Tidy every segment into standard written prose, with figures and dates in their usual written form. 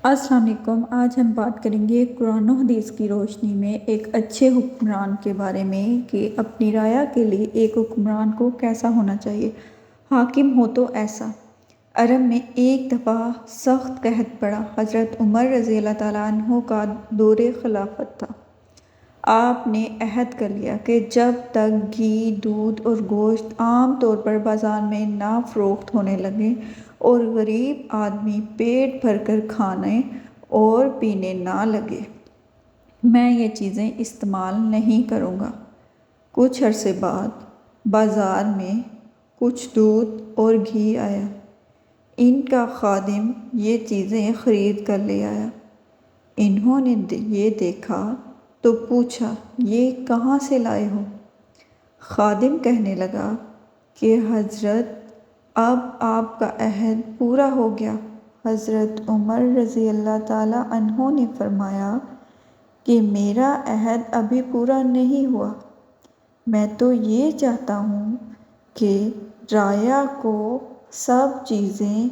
السلام علیکم۔ آج ہم بات کریں گے قرآن و حدیث کی روشنی میں ایک اچھے حکمران کے بارے میں کہ اپنی رعایا کے لیے ایک حکمران کو کیسا ہونا چاہیے۔ حاکم ہو تو ایسا۔ عرب میں ایک دفعہ سخت قحط پڑا۔ حضرت عمر رضی اللہ تعالیٰ عنہ کا دور خلافت تھا۔ آپ نے عہد کر لیا کہ جب تک گھی، دودھ اور گوشت عام طور پر بازار میں نہ فروخت ہونے لگے اور غریب آدمی پیٹ بھر کر کھانے اور پینے نہ لگے، میں یہ چیزیں استعمال نہیں کروں گا۔ کچھ عرصے بعد بازار میں کچھ دودھ اور گھی آیا۔ ان کا خادم یہ چیزیں خرید کر لے آیا۔ انہوں نے یہ دیکھا تو پوچھا، یہ کہاں سے لائے ہو؟ خادم کہنے لگا کہ حضرت، اب آپ کا عہد پورا ہو گیا۔ حضرت عمر رضی اللہ تعالیٰ عنہ نے فرمایا کہ میرا عہد ابھی پورا نہیں ہوا۔ میں تو یہ چاہتا ہوں کہ رعایا کو سب چیزیں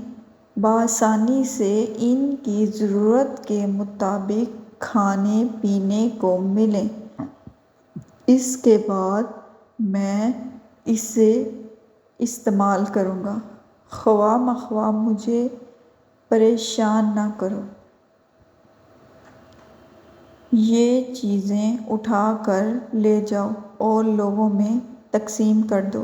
بآسانی سے ان کی ضرورت کے مطابق کھانے پینے کو ملیں۔ اس کے بعد میں اسے استعمال کروں گا، خواہ مخواہ مجھے پریشان نہ کرو۔ یہ چیزیں اٹھا کر لے جاؤ اور لوگوں میں تقسیم کر دو۔